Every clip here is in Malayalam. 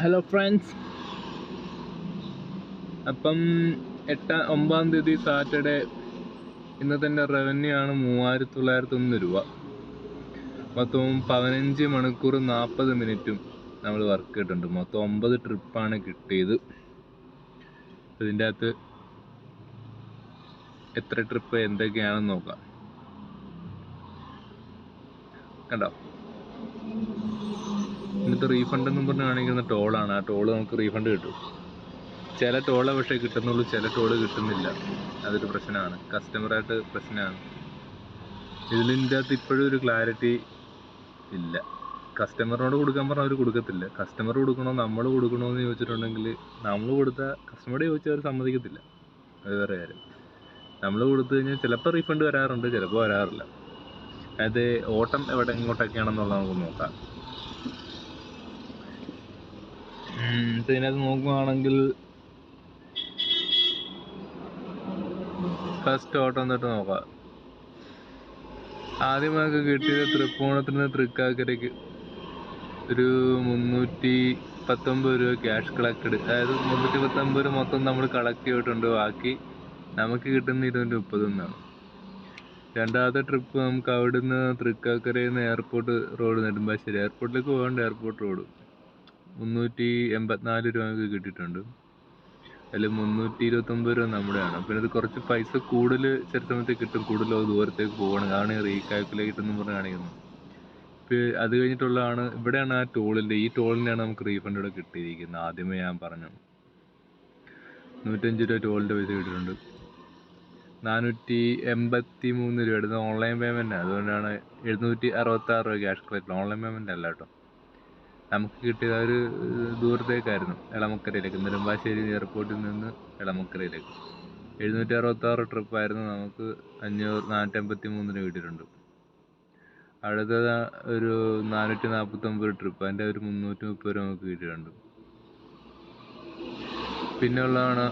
ഹലോ ഫ്രണ്ട്സ്, അപ്പം 9-ാം തീയതി സാറ്റർഡേ. ഇന്നത്തെ എൻ്റെ റവന്യൂ ആണ് 3901 രൂപ. മൊത്തം 15 മണിക്കൂർ 40 മിനിറ്റും നമ്മൾ വർക്ക് ചെയ്തിട്ടുണ്ട്. മൊത്തം 9 ട്രിപ്പാണ് കിട്ടിയത്. ഇതിൻ്റെ അകത്ത് എത്ര ട്രിപ്പ് എന്തൊക്കെയാണെന്ന് നോക്കാം. കണ്ടോ, ഇന്നത്തെ റീഫണ്ട് എന്നും പറഞ്ഞ് കാണിക്കുന്ന ടോളാണ്. ആ ടോള് നമുക്ക് റീഫണ്ട് കിട്ടും. ചില ടോള് പക്ഷേ കിട്ടുന്നുള്ളൂ, ചില ടോള് കിട്ടുന്നില്ല. അതൊരു പ്രശ്നമാണ്, കസ്റ്റമറായിട്ട് പ്രശ്നമാണ്. ഇതിൻ്റെ അകത്ത് ഇപ്പോഴും ഒരു ക്ലാരിറ്റി ഇല്ല. കസ്റ്റമറിനോട് കൊടുക്കാൻ പറഞ്ഞാൽ അവർ കൊടുക്കത്തില്ല. കസ്റ്റമർ കൊടുക്കണോ നമ്മൾ കൊടുക്കണോ എന്ന് ചോദിച്ചിട്ടുണ്ടെങ്കിൽ നമ്മൾ കൊടുത്താൽ കസ്റ്റമറോട് ചോദിച്ചാൽ അവർ സമ്മതിക്കത്തില്ല. അത് വേറെ കാര്യം. നമ്മൾ കൊടുത്തു കഴിഞ്ഞാൽ ചിലപ്പോൾ റീഫണ്ട് വരാറുണ്ട്, ചിലപ്പോൾ വരാറില്ല. അത് ഓട്ടം എങ്ങോട്ടൊക്കെയാണെന്നുള്ളത് നമുക്ക് നോക്കാം. ഇതിനകത്ത് നോക്കുകയാണെങ്കിൽ ഫസ്റ്റ് ഓട്ടം തൊട്ട് നോക്കാം. ആദ്യമൊക്കെ കിട്ടിയത് തൃപ്പൂണിത്തുനിന്ന് തൃക്കാക്കരയ്ക്ക് ഒരു 319 രൂപ ക്യാഷ് കളക്റ്റഡ്. അതായത് 319 രൂപ മൊത്തം നമ്മൾ കളക്ട് ചെയ്തിട്ടുണ്ട്. ബാക്കി നമുക്ക് കിട്ടുന്ന 230 എന്നാണ്. രണ്ടാമത്തെ ട്രിപ്പ് നമുക്ക് അവിടുന്ന് തൃക്കാക്കരയിൽ നിന്ന് എയർപോർട്ട് റോഡ്, നെടുമ്പാശ്ശേരി എയർപോർട്ടിലേക്ക് പോകേണ്ട എയർപോർട്ട് റോഡ് 384 രൂപ നമുക്ക് കിട്ടിയിട്ടുണ്ട്. അതിൽ 329 രൂപ നമ്മുടെയാണ്. പിന്നെ ഇത് കുറച്ച് പൈസ കൂടുതൽ ചില സമയത്ത് കിട്ടും, കൂടുതൽ ദൂരത്തേക്ക് പോകണം. അതാണ് റീകാൽക്കുലേറ്റ് എന്ന് പറഞ്ഞ് കാണിക്കുന്നത്. ഇപ്പോൾ അത് കഴിഞ്ഞിട്ടുള്ളതാണ്, ഇവിടെയാണ് ആ ടോളിൻ്റെ, ഈ ടോളിൻ്റെയാണ് നമുക്ക് റീഫണ്ട് ഇവിടെ കിട്ടിയിരിക്കുന്നത്. ആദ്യമേ ഞാൻ പറഞ്ഞു 105 രൂപ ടോളിൻ്റെ പൈസ കിട്ടിയിട്ടുണ്ട്. 483 രൂപ എടുത്ത ഓൺലൈൻ പേയ്മെൻറ്റാണ്. അതുകൊണ്ടാണ് 766 രൂപ ക്യാഷ് കളക്ട്. ഓൺലൈൻ പേയ്മെൻ്റ് അല്ല കേട്ടോ. നമുക്ക് കിട്ടിയത് ഒരു ദൂരത്തേക്കായിരുന്നു, എളമക്കരയിലേക്ക്, നെടുമ്പാശ്ശേരി എയർപോർട്ടിൽ നിന്ന് എളമക്കരയിലേക്ക്. 766 ട്രിപ്പായിരുന്നു. നമുക്ക് 453 രൂപ കിട്ടിയിട്ടുണ്ട്. അടുത്തത് ഒരു 449 ട്രിപ്പ്, അതിൻ്റെ ഒരു 330 രൂപ നമുക്ക് കിട്ടിയിട്ടുണ്ട്. പിന്നെ ഉള്ളതാണ്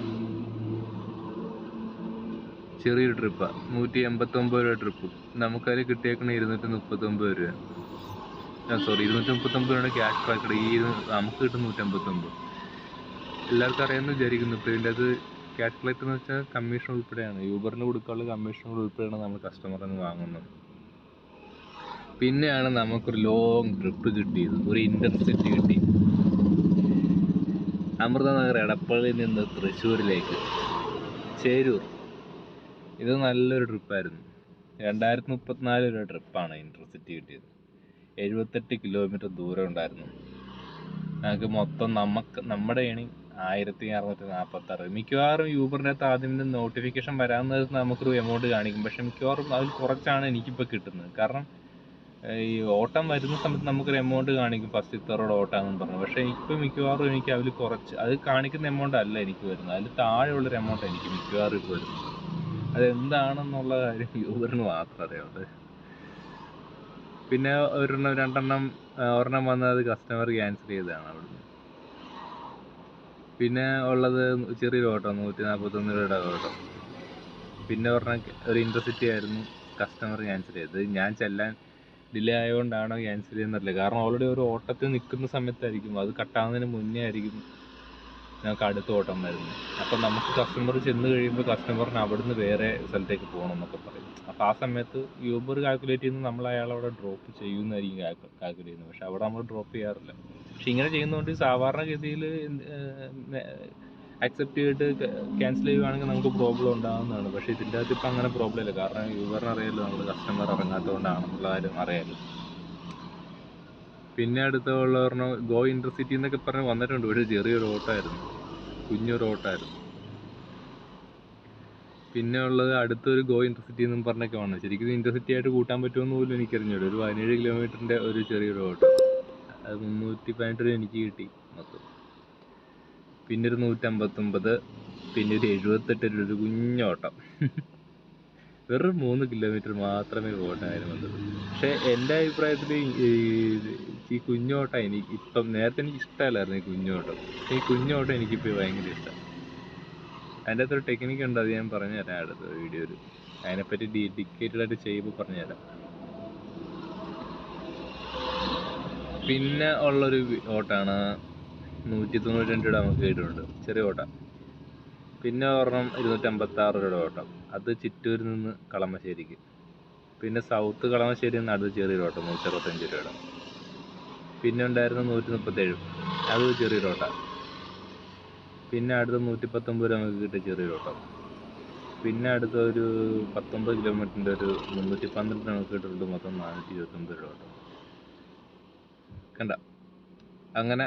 ചെറിയൊരു ട്രിപ്പാണ്, 189 രൂപ ട്രിപ്പ്. നമുക്കതിൽ കിട്ടിയേക്കുന്ന 239 രൂപ. 239 രൂപയുടെ ക്യാഷ് കളക്ട്. നമുക്ക് കിട്ടും 189. എല്ലാവർക്കും അറിയാമെന്ന് വിചാരിക്കുന്നു. ഇപ്പോൾ ഇതിൻ്റെ അത് ക്യാഷ് കളക്ട് എന്ന് വെച്ചാൽ കമ്മീഷൻ ഉൾപ്പെടെയാണ്, യൂബറിന് കൊടുക്കാനുള്ള കമ്മീഷൻ ഉൾപ്പെടെയാണ് നമ്മൾ കസ്റ്റമറിൽ നിന്ന് വാങ്ങുന്നത്. പിന്നെയാണ് നമുക്കൊരു ലോങ് ട്രിപ്പ് കിട്ടിയത്, ഒരു ഇൻ്റർസിറ്റി കിട്ടി. അമൃതനഗർ എടപ്പള്ളിയിൽ നിന്ന് തൃശ്ശൂരിലേക്ക് ചേരൂർ. ഇത് നല്ലൊരു ട്രിപ്പായിരുന്നു. 2034 രൂപ ട്രിപ്പാണ് ഇൻ്റർസിറ്റി കിട്ടിയത്. 78 കിലോമീറ്റർ ദൂരം ഉണ്ടായിരുന്നു. ഞങ്ങൾക്ക് മൊത്തം നമ്മുടെ ഏണി 1646. മിക്കവാറും യൂബറിൻ്റെ അകത്ത് ആദ്യം നോട്ടിഫിക്കേഷൻ വരാമെന്നത് നമുക്കൊരു എമൗണ്ട് കാണിക്കും. പക്ഷെ മിക്കവാറും അതിൽ കുറച്ചാണ് എനിക്കിപ്പോൾ കിട്ടുന്നത്. കാരണം ഈ ഓട്ടം വരുന്ന സമയത്ത് നമുക്കൊരു എമൗണ്ട് കാണിക്കും, ഫസ്റ്റ് ഇത്തറോട് ഓട്ടാണെന്ന് പറഞ്ഞു. പക്ഷേ ഇപ്പോൾ മിക്കവാറും എനിക്ക് അതിൽ കുറച്ച്, അത് കാണിക്കുന്ന എമൗണ്ട് അല്ല എനിക്ക് വരുന്നത്, അതിൽ താഴെയുള്ളൊരു എമൗണ്ട് എനിക്ക് മിക്കവാറും ഇപ്പോൾ വരുന്നത്. അതെന്താണെന്നുള്ള കാര്യം യൂബറിന് മാത്രം അറിയാവുന്നത്. പിന്നെ ഒരെണ്ണം വന്നത് കസ്റ്റമർ ക്യാൻസൽ ചെയ്തതാണ് അവിടുന്ന്. പിന്നെ ഉള്ളത് ചെറിയൊരു ഓട്ടം, 141 രൂപയുടെ ഓട്ടം. പിന്നെ ഒരു ഇൻ്റർസിറ്റി ആയിരുന്നു, കസ്റ്റമർ ക്യാൻസൽ ചെയ്തത്. ഞാൻ ചെല്ലാൻ ഡിലേ ആയതുകൊണ്ടാണോ ക്യാൻസൽ ചെയ്യുന്നറിയില്ല. കാരണം ഓൾറെഡി ഒരു ഓട്ടത്തിൽ നിൽക്കുന്ന സമയത്തായിരിക്കും, അത് കട്ടാകുന്നതിന് മുന്നേ ആയിരിക്കും ഞങ്ങൾക്ക് അടുത്ത ഓട്ടം വരുന്നത്. അപ്പം നമുക്ക് കസ്റ്റമർ ചെന്ന് കഴിയുമ്പോൾ കസ്റ്റമറിന് അവിടുന്ന് വേറെ സ്ഥലത്തേക്ക് പോകണം എന്നൊക്കെ പറയും. അപ്പോൾ ആ സമയത്ത് യൂബർ കാൽക്കുലേറ്റ് ചെയ്യുന്നത് നമ്മൾ അയാളവിടെ ഡ്രോപ്പ് ചെയ്യുന്നതായിരിക്കും കാൽക്കുലേറ്റ് ചെയ്യുന്നത്. പക്ഷെ അവിടെ നമ്മൾ ഡ്രോപ്പ് ചെയ്യാറില്ല. പക്ഷെ ഇങ്ങനെ ചെയ്യുന്നതുകൊണ്ട് സാധാരണഗതിയിൽ അക്സെപ്റ്റ് ചെയ്തിട്ട് ക്യാൻസൽ ചെയ്യുകയാണെങ്കിൽ നമുക്ക് പ്രോബ്ലം ഉണ്ടാകുന്നതാണ്. പക്ഷേ ഇതിൻ്റെ അകത്ത് ഇപ്പം അങ്ങനെ പ്രോബ്ലം ഇല്ല. കാരണം യൂബറിന് അറിയാമല്ലോ നമ്മൾ കസ്റ്റമർ ഇറങ്ങാത്തതുകൊണ്ടാണെന്നുള്ള കാര്യം അറിയാമല്ലോ. പിന്നെ അടുത്തുള്ള പറഞ്ഞ ഗോ ഇൻ്റർസിറ്റി എന്നൊക്കെ പറഞ്ഞ് വന്നിട്ടുണ്ട്. ഒരു ചെറിയൊരു ഓട്ടമായിരുന്നു, കുഞ്ഞൊരു ഓട്ടമായിരുന്നു. പിന്നെ ഉള്ളത് അടുത്തൊരു ഗോ ഇൻ്റർസിറ്റി എന്നും പറഞ്ഞൊക്കെ വന്നു. ശരിക്കും ഇൻ്റർസിറ്റി ആയിട്ട് കൂട്ടാൻ പറ്റുമെന്ന് പോലും എനിക്കറിഞ്ഞൂടെ. ഒരു 17 കിലോമീറ്ററിൻ്റെ ഒരു ചെറിയൊരു ഓട്ടം, അത് 318 രൂപ എനിക്ക് കിട്ടി മൊത്തം. പിന്നെ ഒരു 159, പിന്നെ ഒരു 78 രൂപ ഒരു കുഞ്ഞോട്ടം. വെറും 3 കിലോമീറ്റർ മാത്രമേ ഓട്ടമായിരുന്നുള്ളൂ. പക്ഷേ എൻ്റെ അഭിപ്രായത്തിൽ ഈ കുഞ്ഞോട്ടം ഇപ്പം നേരത്തെ എനിക്ക് ഇഷ്ടമല്ലായിരുന്നു ഈ കുഞ്ഞോട്ടം. പക്ഷേ ഈ കുഞ്ഞോട്ടം എനിക്കിപ്പോൾ ഭയങ്കര ഇഷ്ടം. അതിൻ്റെ അകത്തൊരു ടെക്നിക്ക് ഉണ്ട്, അത് ഞാൻ പറഞ്ഞുതരാം അടുത്ത വീഡിയോയിൽ. അതിനെപ്പറ്റി ഡെഡിക്കേറ്റഡ് ആയിട്ട് ചെയ്യുമ്പോൾ പറഞ്ഞുതരാം. പിന്നെ ഉള്ളൊരു ഓട്ടാണ് 192 രൂപ നമുക്ക് കിട്ടുന്നുണ്ട്, ചെറിയ ഓട്ടം. പിന്നെ ഒരെണ്ണം 256 രൂപയുടെ ഓട്ടം, അത് ചിറ്റൂരിൽ നിന്ന് കളമശ്ശേരിക്ക്. പിന്നെ സൗത്ത് കളമശ്ശേരി നിന്ന് അടുത്ത് ചെറിയൊരു ഓട്ടം 165 രൂപയുടെ. പിന്നെ ഉണ്ടായിരുന്ന 137, അത് ചെറിയൊരു ഓട്ടം. പിന്നെ അടുത്ത 119 രൂപ നമുക്ക് കിട്ടിയ ചെറിയൊരു ഓട്ടം. പിന്നെ അടുത്ത ഒരു 19 കിലോമീറ്ററിൻ്റെ ഒരു 312 നമുക്ക് കിട്ടുന്നുണ്ട്, മൊത്തം 429 രൂപ ഓട്ടം. കണ്ട, അങ്ങനെ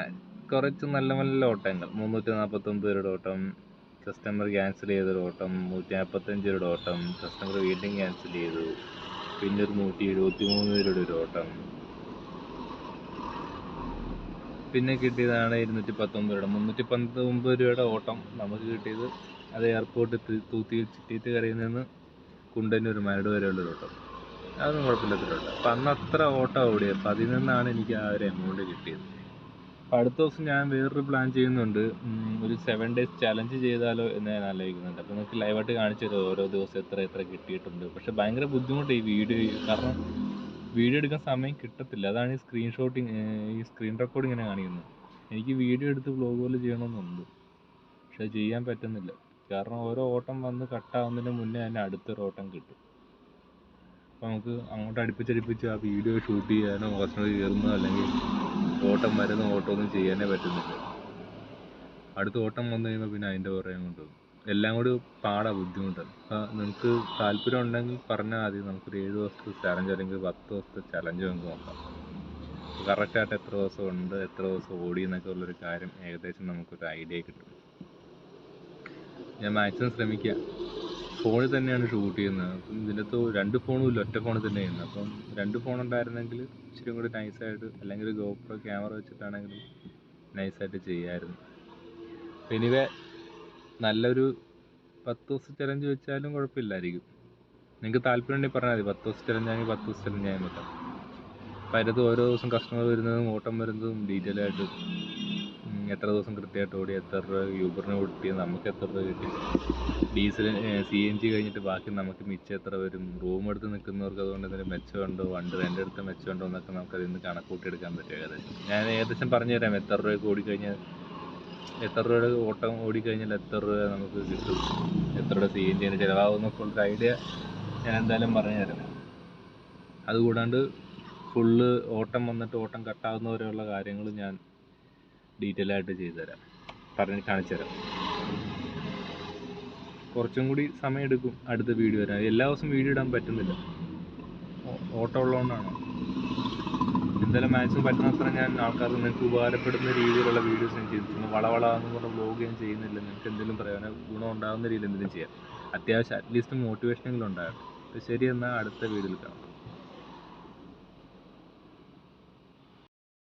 കുറച്ച് നല്ല നല്ല ഓട്ടങ്ങൾ. 349 രൂപയുടെ ഓട്ടം, കസ്റ്റമർ ക്യാൻസൽ ചെയ്തൊരു ഓട്ടം, 145 രൂപയുടെ ഓട്ടം, കസ്റ്റമർ വീണ്ടും ക്യാൻസൽ ചെയ്തു. പിന്നെ ഒരു 173 രൂപയുടെ ഒരു ഓട്ടം. പിന്നെ കിട്ടിയതാണ് 219 രൂപ. 319 രൂപയുടെ ഓട്ടം നമുക്ക് കിട്ടിയത് അത് എയർപോർട്ടിൽ ചിറ്റീത്ത് കരയിൽ നിന്ന് കുണ്ടന്നൂർ മരട് വരെയുള്ളൊരു ഓട്ടം. അതൊന്നും കുഴപ്പമില്ലാത്തൊരു ഓട്ടം. അപ്പം അന്ന് അത്ര ഓട്ടം ഓടിയത്, അപ്പം അതിൽ നിന്നാണ് എനിക്ക് ആ ഒരു എമൗണ്ട് കിട്ടിയത്. അപ്പം അടുത്ത ദിവസം ഞാൻ വേറൊരു പ്ലാൻ ചെയ്യുന്നുണ്ട്, ഒരു 7 days ചലഞ്ച് ചെയ്താലോ എന്ന് ഞാൻ ആലോചിക്കുന്നുണ്ട്. അപ്പോൾ നിങ്ങൾക്ക് ലൈവായിട്ട് കാണിച്ചു തരും ഓരോ ദിവസം എത്ര കിട്ടിയിട്ടുണ്ട്. പക്ഷെ ഭയങ്കര ബുദ്ധിമുട്ട് ഈ വീഡിയോ, കാരണം വീഡിയോ എടുക്കാൻ സമയം കിട്ടത്തില്ല. അതാണ് ഈ സ്ക്രീൻ റെക്കോർഡ് ഇങ്ങനെ കാണിക്കുന്നത്. എനിക്ക് വീഡിയോ എടുത്ത് വ്ലോഗ് പോലെ ചെയ്യണമെന്നുണ്ട്, പക്ഷെ ചെയ്യാൻ പറ്റുന്നില്ല. കാരണം ഓരോ ഓട്ടം വന്ന് കട്ടാവുന്നതിന് മുന്നേ തന്നെ അടുത്തൊരു ഓട്ടം കിട്ടും. അപ്പോൾ നമുക്ക് അങ്ങോട്ട് അടുപ്പിച്ചടുപ്പിച്ച് ആ വീഡിയോ ഷൂട്ട് ചെയ്യാനോ കസ്റ്റമർ കയറുന്നോ അല്ലെങ്കിൽ ഓട്ടം വരുന്ന ഓട്ടമൊന്നും ചെയ്യാനേ പറ്റുന്നില്ല. അടുത്ത ഓട്ടം വന്നു കഴിയുമ്പോൾ പിന്നെ അതിൻ്റെ പുറകെ കൊണ്ടുപോകും. എല്ലാം കൂടി ബുദ്ധിമുട്ടാണ്. അപ്പോൾ നിങ്ങൾക്ക് താല്പര്യം ഉണ്ടെങ്കിൽ പറഞ്ഞാൽ മതി, നമുക്കൊരു 7 ദിവസത്തെ ചലഞ്ച് അല്ലെങ്കിൽ 10 ദിവസത്തെ ചലഞ്ച് നമുക്ക് നോക്കാം. കറക്റ്റായിട്ട് എത്ര ദിവസം ഉണ്ട്, എത്ര ദിവസം ഓടി എന്നൊക്കെ ഉള്ളൊരു കാര്യം ഏകദേശം നമുക്കൊരു ഐഡിയ കിട്ടും. ഞാൻ മാക്സിമം ശ്രമിക്കുക. ഫോണിൽ തന്നെയാണ് ഷൂട്ട് ചെയ്യുന്നത്. അപ്പം ഇതിനകത്ത് 2 ഫോണും ഇല്ല, ഒറ്റ ഫോണിൽ തന്നെ ചെയ്യുന്നത്. അപ്പം 2 ഫോൺ ഉണ്ടായിരുന്നെങ്കിൽ ഇച്ചിരി കൂടി നൈസായിട്ട്, അല്ലെങ്കിൽ ഒരു GoPro ക്യാമറ വെച്ചിട്ടാണെങ്കിലും നൈസായിട്ട് ചെയ്യാമായിരുന്നു. എനിവേ, നല്ലൊരു 10 ദിവസം ചലഞ്ച് വെച്ചാലും കുഴപ്പമില്ലായിരിക്കും. നിങ്ങൾക്ക് താല്പര്യം ഉണ്ടെങ്കിൽ പറഞ്ഞാൽ മതി, 10 ദിവസം ചലഞ്ചാണെങ്കിൽ 10 ദിവസം ചലഞ്ച് ചെയ്യാൻ പറ്റാം. അപ്പം അതിനകത്ത് ഓരോ ദിവസം കസ്റ്റമർ വരുന്നതും ഓട്ടം വരുന്നതും ഡീറ്റെയിൽ ആയിട്ട്, എത്ര ദിവസം കൃത്യമായിട്ട് ഓടി, എത്ര രൂപ യൂബറിന് കിട്ടി, നമുക്ക് എത്ര രൂപ കിട്ടി, ഡീസൽ CNG കഴിഞ്ഞിട്ട് ബാക്കി നമുക്ക് മിച്ചം എത്ര വരും, റൂം എടുത്ത് നിൽക്കുന്നവർക്ക് അതുകൊണ്ട് എന്തെങ്കിലും മെച്ചമുണ്ടോ, വണ്ടി റെൻ്റ് എടുത്ത മെച്ചമുണ്ടോ എന്നൊക്കെ നമുക്ക് അതിൽ നിന്ന് കണക്ക് കൂട്ടിയെടുക്കാൻ പറ്റും. ഞാൻ ഏകദേശം പറഞ്ഞു തരാം. എത്ര രൂപയ്ക്ക് ഓടിക്കഴിഞ്ഞാൽ, എത്ര രൂപയുടെ ഓട്ടം ഓടിക്കഴിഞ്ഞാൽ എത്ര രൂപ നമുക്ക് കിട്ടും, എത്ര രൂപ CNG ചിലവാകുന്നൊക്കെ ഉള്ളൊരു ഐഡിയ ഞാൻ എന്തായാലും പറഞ്ഞു തരാം. അതുകൂടാണ്ട് ഫുള്ള് ഓട്ടം വന്നിട്ട് ഓട്ടം കട്ടാകുന്നവരെയുള്ള കാര്യങ്ങൾ ഞാൻ ഡീറ്റെയിൽ ആയിട്ട് ചെയ്തു തരാം, കാണിച്ചു തരാം. കുറച്ചും കൂടി സമയം എടുക്കും അടുത്ത വീഡിയോ വരാൻ. എല്ലാ ദിവസവും വീഡിയോ ഇടാൻ പറ്റുന്നില്ല, ഓട്ടം ഉള്ളതുകൊണ്ടാണ്. എന്തായാലും മാക്സിമം പറ്റുന്നത്ര ഞാൻ ആൾക്കാർക്ക് നിങ്ങൾക്ക് ഉപകാരപ്പെടുന്ന രീതിയിലുള്ള വീഡിയോസ് ഞാൻ ചെയ്തിട്ടുണ്ട്. വളവളാന്ന് പറഞ്ഞ വ്ലോഗ് ഞാൻ ചെയ്യുന്നില്ല. നിങ്ങൾക്ക് എന്തെങ്കിലും പറയാനോ ഗുണം ഉണ്ടാകുന്ന രീതിയിൽ എന്തെങ്കിലും ചെയ്യാം. അത്യാവശ്യം അറ്റ്ലീസ്റ്റ് മോട്ടിവേഷനെങ്കിലും ഉണ്ടാകട്ടെ. അപ്പോൾ ശരി, എന്നാൽ അടുത്ത വീഡിയോയിൽ കാണാം.